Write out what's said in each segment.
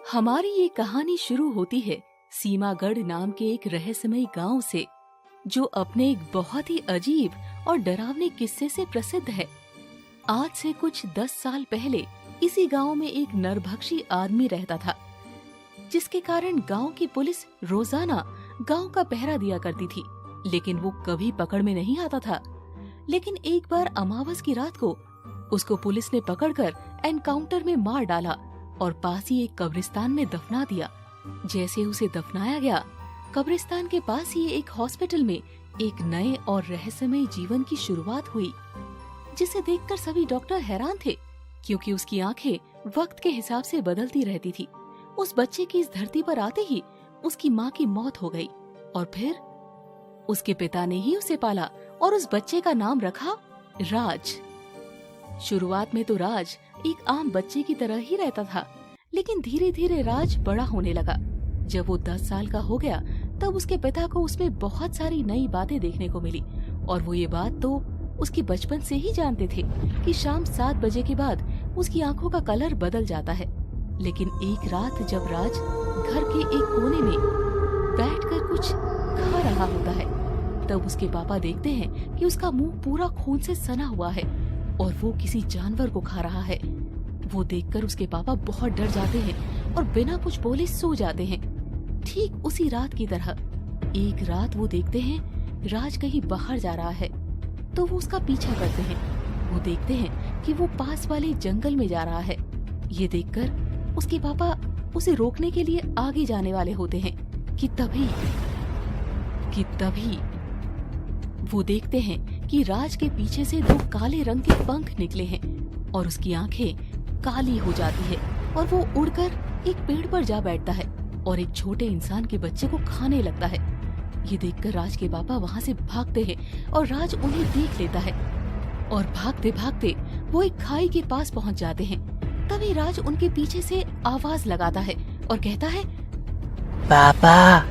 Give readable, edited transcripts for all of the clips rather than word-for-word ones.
हमारी ये कहानी शुरू होती है सीमागढ़ नाम के एक रहस्यमयी गांव से, जो अपने एक बहुत ही अजीब और डरावने किस्से से प्रसिद्ध है। आज से कुछ 10 साल पहले इसी गांव में एक नरभक्षी आदमी रहता था, जिसके कारण गांव की पुलिस रोजाना गांव का पहरा दिया करती थी, लेकिन वो कभी पकड़ में नहीं आता था। लेकिन एक बार अमावस की रात को उसको पुलिस ने पकड़कर एनकाउंटर में मार डाला और पास ही एक कब्रिस्तान में दफना दिया। जैसे उसे दफनाया गया, कब्रिस्तान के पास ही एक हॉस्पिटल में एक नए और रहस्यमय जीवन की शुरुआत हुई, जिसे देखकर सभी डॉक्टर हैरान थे, क्योंकि उसकी आंखें वक्त के हिसाब से बदलती रहती थी। उस बच्चे की इस धरती पर आते ही उसकी माँ की मौत हो गई और फिर उसके पिता ने ही उसे पाला और उस बच्चे का नाम रखा राज। शुरुआत में तो राज एक आम बच्चे की तरह ही रहता था, लेकिन धीरे धीरे राज बड़ा होने लगा। जब वो 10 साल का हो गया, तब उसके पिता को उसमें बहुत सारी नई बातें देखने को मिली, और वो ये बात तो उसके बचपन से ही जानते थे कि शाम 7 बजे के बाद उसकी आंखों का कलर बदल जाता है। लेकिन एक रात जब राज घर के एक कोने में बैठकर कुछ खा रहा होता है, तब उसके पापा देखते हैं कि उसका मुंह पूरा खून से सना हुआ है और वो किसी जानवर को खा रहा है। वो देखकर उसके पापा बहुत डर जाते हैं और बिना कुछ बोले सो जाते हैं। ठीक उसी रात की तरह एक रात वो देखते हैं राज कहीं बाहर जा रहा है, तो वो उसका पीछा करते हैं। वो देखते हैं कि वो पास वाले जंगल में जा रहा है। ये देखकर उसके पापा उसे रोकने के लिए आगे जाने वाले होते हैं कि तभी वो देखते हैं कि राज के पीछे से 2 काले रंग के पंख निकले हैं और उसकी आंखें काली हो जाती है और वो उड़कर एक पेड़ पर जा बैठता है और एक छोटे इंसान के बच्चे को खाने लगता है। ये देखकर राज के पापा वहाँ से भागते हैं और राज उन्हें देख लेता है और भागते भागते वो एक खाई के पास पहुँच जाते हैं। तभी राज उनके पीछे से आवाज लगाता है और कहता है, पापा।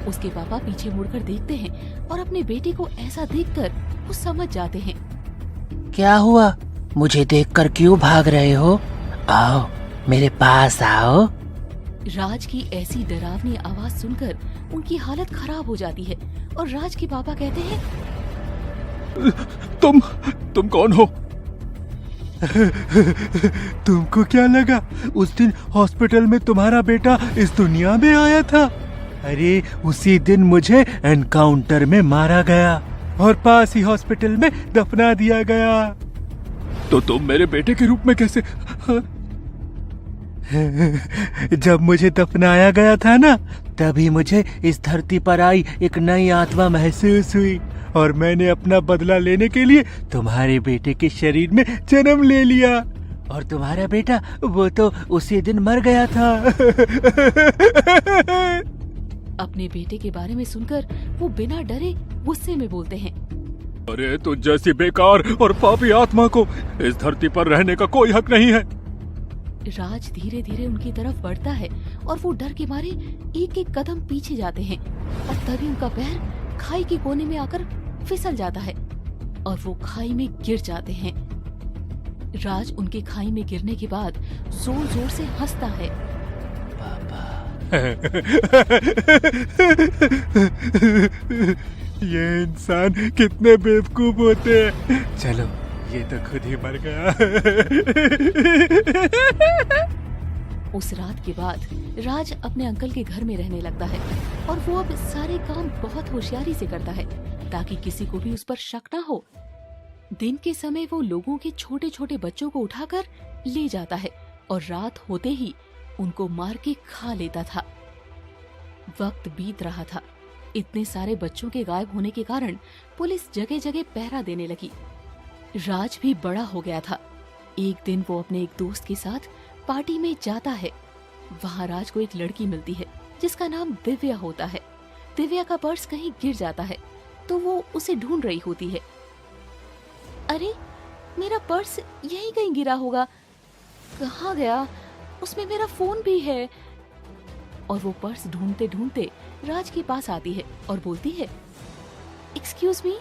उसके पापा पीछे मुड़कर देखते हैं और अपने बेटे को ऐसा देखकर वो समझ जाते हैं। क्या हुआ? मुझे देखकर क्यों भाग रहे हो? आओ, मेरे पास आओ। राज की ऐसी डरावनी आवाज सुनकर उनकी हालत खराब हो जाती है और राज के पापा कहते हैं, तुम कौन हो? तुमको क्या लगा उस दिन हॉस्पिटल में तुम्हारा बेटा इस दुनिया में आया था? अरे उसी दिन मुझे एनकाउंटर में मारा गया और पास ही हॉस्पिटल में दफना दिया गया। तो तुम मेरे बेटे के रूप में कैसे? जब मुझे दफनाया गया था ना, तभी मुझे इस धरती पर आई एक नई आत्मा महसूस हुई और मैंने अपना बदला लेने के लिए तुम्हारे बेटे के शरीर में जन्म ले लिया। और तुम्हारा बेटा वो तो उसी दिन मर गया था। अपने बेटे के बारे में सुनकर वो बिना डरे गुस्से में बोलते हैं, अरे तुझ जैसी बेकार और पापी आत्मा को इस धरती पर रहने का कोई हक नहीं है। राज धीरे धीरे उनकी तरफ बढ़ता है और वो डर के मारे एक एक कदम पीछे जाते हैं और तभी उनका पैर खाई के कोने में आकर फिसल जाता है और वो खाई में गिर जाते हैं। राज उनके खाई में गिरने के बाद जोर जोर से हंसता है। ये इंसान कितने बेवकूफ होते हैं। चलो, ये तो खुद ही मर गया। उस रात के बाद राज अपने अंकल के घर में रहने लगता है और वो अब सारे काम बहुत होशियारी से करता है ताकि किसी को भी उस पर शक न हो। दिन के समय वो लोगों के छोटे छोटे बच्चों को उठाकर ले जाता है और रात होते ही उनको मार के खा लेता था। वक्त बीत रहा था। इतने सारे बच्चों के गायब होने के कारण पुलिस जगह जगह पहरा देने लगी। राज भी बड़ा हो गया था। एक दिन वो अपने एक दोस्त के साथ पार्टी में जाता है। वहाँ राज को एक लड़की मिलती है जिसका नाम दिव्या होता है। दिव्या का पर्स कहीं गिर जाता है तो वो उसे ढूंढ रही होती है। अरे, मेरा पर्स यहीं कहीं गिरा होगा, कहाँ गया? उसमें मेरा फोन भी है। और वो पर्स ढूंढते ढूंढते राज के पास आती है और बोलती है, एक्सक्यूज मी।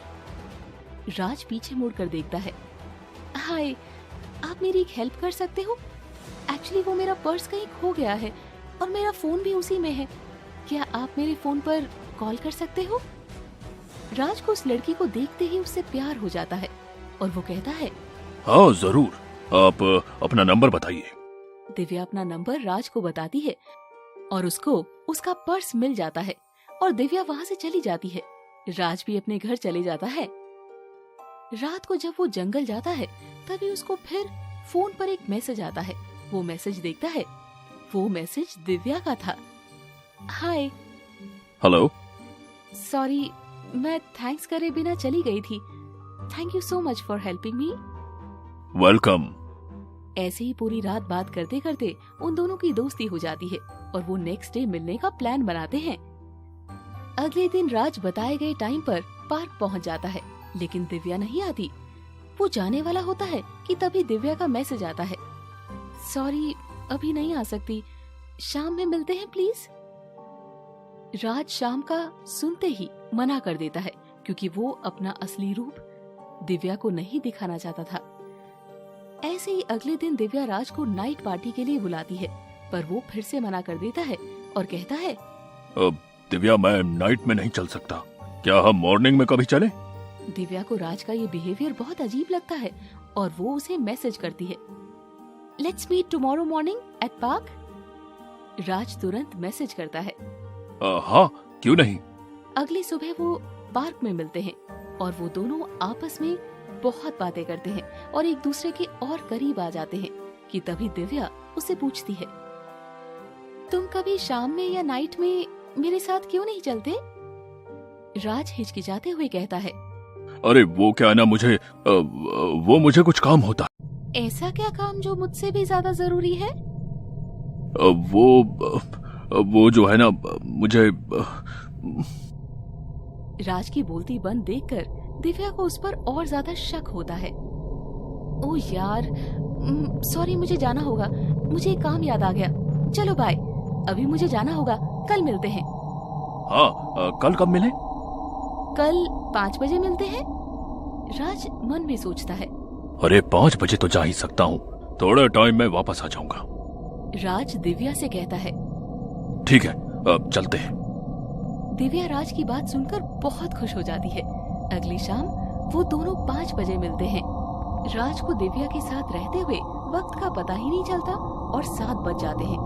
राज पीछे मुड़कर देखता है। हाय, आप मेरी एक हेल्प कर सकते हो? एक्चुअली वो मेरा पर्स कहीं खो गया है और मेरा फोन भी उसी में है। क्या आप मेरे फोन पर कॉल कर सकते हो? राज को उस लड़की को देखते ही उससे प्यार हो जाता है और वो कहता है, हाँ जरूर, आप अपना नंबर बताइए। दिव्या अपना नंबर राज को बताती है और उसको उसका पर्स मिल जाता है और दिव्या वहाँ से चली जाती है। राज भी अपने घर चले जाता है। रात को जब वो जंगल जाता है तभी उसको फिर फोन पर एक मैसेज आता है। वो मैसेज देखता है, वो मैसेज दिव्या का था। हाय। हेलो। सॉरी, मैं थैंक्स करे बिना चली गई थी। Thank you so much for helping me. Welcome. ऐसे ही पूरी रात बात करते करते उन दोनों की दोस्ती हो जाती है और वो नेक्स्ट डे मिलने का प्लान बनाते हैं। अगले दिन राज बताए गए टाइम पर पार्क पहुंच जाता है, लेकिन दिव्या नहीं आती। वो जाने वाला होता है कि तभी दिव्या का मैसेज आता है, सॉरी अभी नहीं आ सकती, शाम में मिलते हैं प्लीज। राज शाम का सुनते ही मना कर देता है क्योंकि वो अपना असली रूप दिव्या को नहीं दिखाना चाहता था। ऐसे ही अगले दिन दिव्या राज को नाइट पार्टी के लिए बुलाती है, पर वो फिर से मना कर देता है और कहता है, दिव्या मैं नाइट में नहीं चल सकता, क्या हम मॉर्निंग में कभी चलें? दिव्या को राज का ये बिहेवियर बहुत अजीब लगता है और वो उसे मैसेज करती है, let's meet tomorrow morning at park. Raj तुरंत मैसेज करता है, हाँ क्यों नहीं। अगली सुबह वो पार्क में मिलते हैं और वो दोनों आपस में बहुत बातें करते हैं और एक दूसरे के और करीब आ जाते हैं कि तभी दिव्या उससे पूछती है, तुम कभी शाम में या नाइट में मेरे साथ क्यों नहीं चलते? राज हिचकिचाते हुए कहता है, अरे वो क्या ना मुझे कुछ काम होता। ऐसा क्या काम जो मुझसे भी ज्यादा जरूरी है? वो जो है ना मुझे। राज की बोलती बंद देखकर दिव्या को उस पर और ज्यादा शक होता है। ओह यार, सॉरी मुझे जाना होगा, मुझे एक काम याद आ गया, चलो बाय, अभी मुझे जाना होगा, कल मिलते हैं। हाँ कल कब मिले? कल 5 बजे मिलते हैं। राज मन में सोचता है, अरे 5 बजे तो जा ही सकता हूँ, थोड़े टाइम में वापस आ जाऊंगा। राज दिव्या से कहता है, ठीक है अब चलते हैं। दिव्या राज की बात सुनकर बहुत खुश हो जाती है। अगली शाम वो दोनों 5 बजे मिलते हैं। राज को दिव्या के साथ रहते हुए वक्त का पता ही नहीं चलता और 7 बज जाते हैं।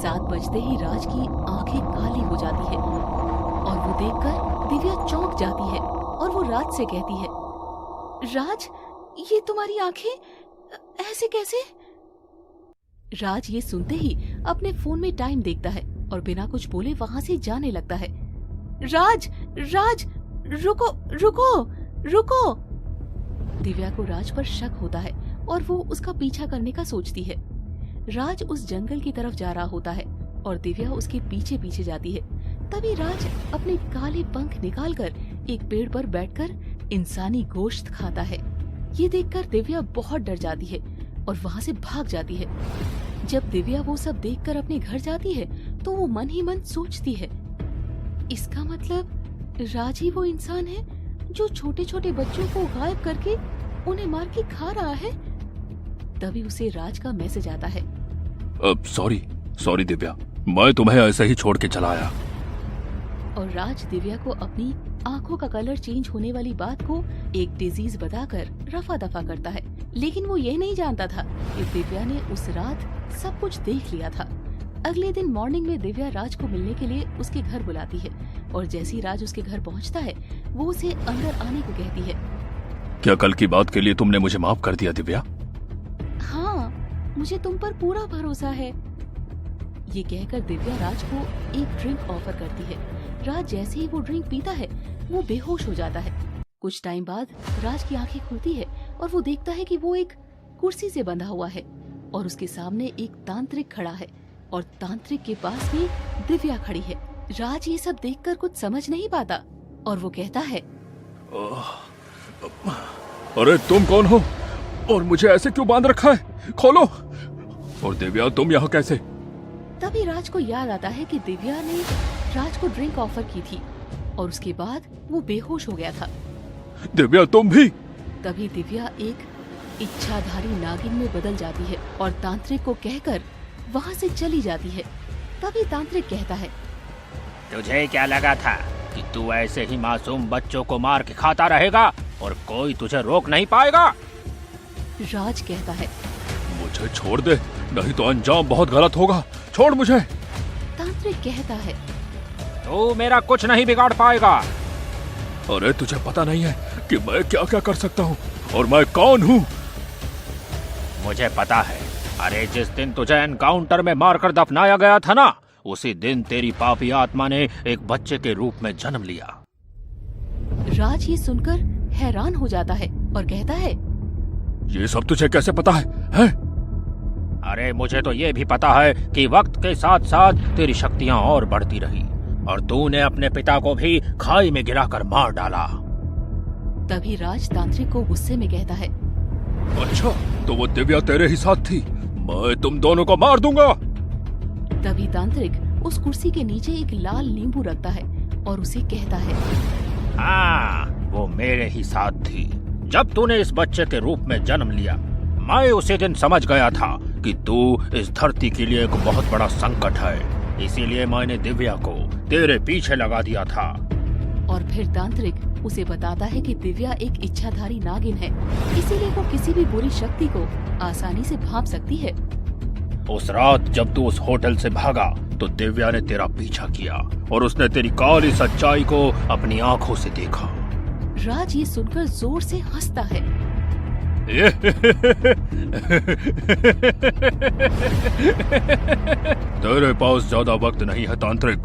7 बजते ही राज की आंखें काली हो जाती है और वो देखकर दिव्या चौंक जाती है और वो राज से कहती है, राज ये तुम्हारी आंखें ऐसे कैसे? राज ये सुनते ही अपने फोन में टाइम देखता है और बिना कुछ बोले वहाँ से जाने लगता है। राज राज रुको रुको रुको। दिव्या को राज पर शक होता है और वो उसका पीछा करने का सोचती है। राज उस जंगल की तरफ जा रहा होता है और दिव्या उसके पीछे पीछे जाती है। तभी राज अपने काले पंख निकालकर एक पेड़ पर बैठकर इंसानी गोश्त खाता है। ये देखकर दिव्या बहुत डर जाती है और वहाँ से भाग जाती है। जब दिव्या वो सब देखकर अपने घर जाती है तो वो मन ही मन सोचती है, इसका मतलब राज ही वो इंसान है जो छोटे छोटे बच्चों को गायब करके उन्हें मार के खा रहा है। तभी उसे राज का मैसेज आता है, सॉरी दिव्या, मैं तुम्हें ऐसे ही छोड़ के चला आया। और राज दिव्या को अपनी आंखों का कलर चेंज होने वाली बात को एक डिजीज बताकर रफा दफा करता है, लेकिन वो ये नहीं जानता था कि दिव्या ने उस रात सब कुछ देख लिया था। अगले दिन मॉर्निंग में दिव्या राज को मिलने के लिए उसके घर बुलाती है और जैसे ही राज उसके घर पहुंचता है वो उसे अंदर आने को कहती है। क्या कल की बात के लिए तुमने मुझे माफ कर दिया दिव्या? हाँ, मुझे तुम पर पूरा भरोसा है। ये कहकर दिव्या राज को एक ड्रिंक ऑफर करती है। राज जैसे ही वो ड्रिंक पीता है वो बेहोश हो जाता है। कुछ टाइम बाद राज की आंखें खुलती है और वो देखता है कि वो एक कुर्सी से बंधा हुआ है और उसके सामने एक तांत्रिक खड़ा है और तांत्रिक के पास भी दिव्या खड़ी है। राज ये सब देखकर कुछ समझ नहीं पाता और वो कहता है, अरे तुम कौन हो और मुझे ऐसे क्यों बांध रखा है? खोलो। और दिव्या तुम यहाँ कैसे? तभी राज को याद आता है कि दिव्या ने राज को ड्रिंक ऑफर की थी और उसके बाद वो बेहोश हो गया था। दिव्या तुम भी? तभी दिव्या एक इच्छाधारी नागिन में बदल जाती है और तांत्रिक को कहकर वहाँ से चली जाती है। तभी तांत्रिक कहता है, तुझे क्या लगा था कि तू ऐसे ही मासूम बच्चों को मार के खाता रहेगा और कोई तुझे रोक नहीं पाएगा? राज कहता है, मुझे छोड़ दे, नहीं तो अंजाम बहुत गलत होगा। छोड़ मुझे। तांत्रिक कहता है, तू मेरा कुछ नहीं बिगाड़ पाएगा। अरे तुझे पता नहीं है कि मैं क्या क्या कर सकता हूँ और मैं कौन हूँ? मुझे पता है। अरे जिस दिन तुझे एनकाउंटर में मारकर दफनाया गया था ना, उसी दिन तेरी पापी आत्मा ने एक बच्चे के रूप में जन्म लिया। राज ये सुनकर हैरान हो जाता है और कहता है, ये सब तुझे कैसे पता है? अरे मुझे तो ये भी पता है कि वक्त के साथ साथ तेरी शक्तियाँ और बढ़ती रही और तूने अपने पिता को भी खाई में गिराकर मार डाला। तभी राज तांत्रिक को गुस्से में कहता है, अच्छा, तो वो दिव्या तेरे ही साथ थी। मैं तुम दोनों को मार दूंगा। तभी तांत्रिक उस कुर्सी के नीचे एक लाल नींबू रखता है और उसे कहता है, हाँ, वो मेरे ही साथ थी। जब तूने इस बच्चे के रूप में जन्म लिया, मैं उसी दिन समझ गया था कि तू इस धरती के लिए एक बहुत बड़ा संकट है। इसीलिए मैंने दिव्या को तेरे पीछे लगा दिया था। और फिर तांत्रिक उसे बताता है कि दिव्या एक इच्छाधारी नागिन है, इसीलिए वो किसी भी बुरी शक्ति को आसानी से भांप सकती है। उस रात जब तू उस होटल से भागा तो दिव्या ने तेरा पीछा किया और उसने तेरी काली सच्चाई को अपनी आंखों से देखा। राज ये सुनकर जोर से हंसता है। तेरे पास ज्यादा वक्त नहीं है तांत्रिक,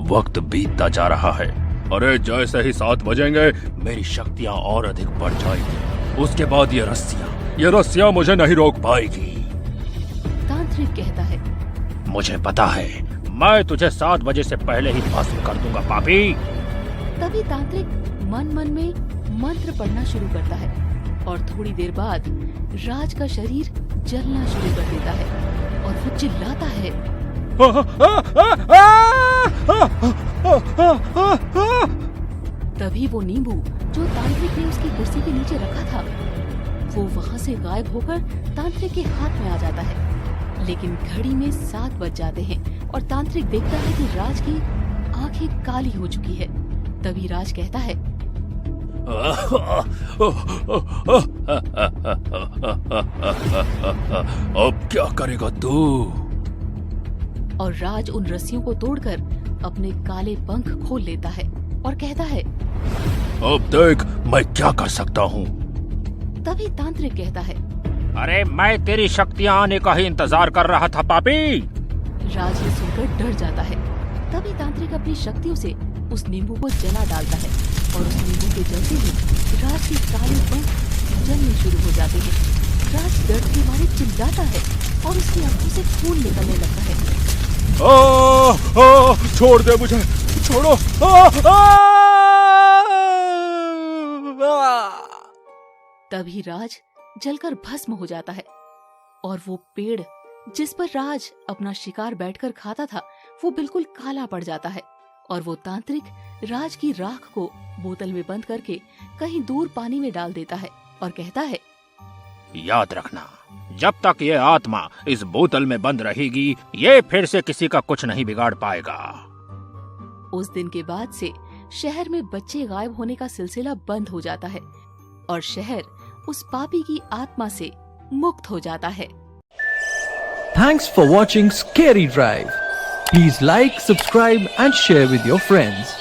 वक्त बीतता जा रहा है। अरे जैसे ही 7 बजेंगे मेरी शक्तियाँ और अधिक बढ़ जाएगी। उसके बाद ये रस्सियाँ मुझे नहीं रोक पाएगी। तांत्रिक कहता है, मुझे पता है, मैं तुझे 7 बजे से पहले ही भस्म कर दूंगा पापी। तभी तांत्रिक मन मन में मंत्र पढ़ना शुरू करता है और थोड़ी देर बाद राज का शरीर जलना शुरू कर देता है और वो चिल्लाता है, तभी वो नींबू जो तांत्रिक ने उसकी कुर्सी के नीचे रखा था, वो वहाँ से गायब होकर तांत्रिक के हाथ में आ जाता है। लेकिन घड़ी में 7 बज जाते हैं और तांत्रिक देखता है कि राज की आंखें काली हो चुकी है। तभी राज कहता है, अब क्या करेगा तू? और राज उन रस्सियों को तोड़कर अपने काले पंख खोल लेता है और कहता है, अब देख मैं क्या कर सकता हूँ। तभी तांत्रिक कहता है, अरे मैं तेरी शक्तियाँ आने का ही इंतजार कर रहा था पापी। राज ये सुनकर डर जाता है। तभी तांत्रिक अपनी शक्तियों से उस नींबू को जला डालता है और उस नींबू के जलते ही राज के काले पंख जलने शुरू हो जाते हैं। राज दर्द के मारे चिल्लाता है और उसकी आंखों से खून निकलने लगता है। छोड़ दे मुझे, छोड़ो। तभी राज जलकर भस्म हो जाता है और वो पेड़ जिस पर राज अपना शिकार बैठकर खाता था वो बिल्कुल काला पड़ जाता है और वो तांत्रिक राज की राख को बोतल में बंद करके कहीं दूर पानी में डाल देता है और कहता है, याद रखना, जब तक ये आत्मा इस बोतल में बंद रहेगी, ये फिर से किसी का कुछ नहीं बिगाड़ पाएगा। उस दिन के बाद से शहर में बच्चे गायब होने का सिलसिला बंद हो जाता है और शहर उस पापी की आत्मा से मुक्त हो जाता है। Thanks for watching Scary Drive. Please like, subscribe and share with your friends.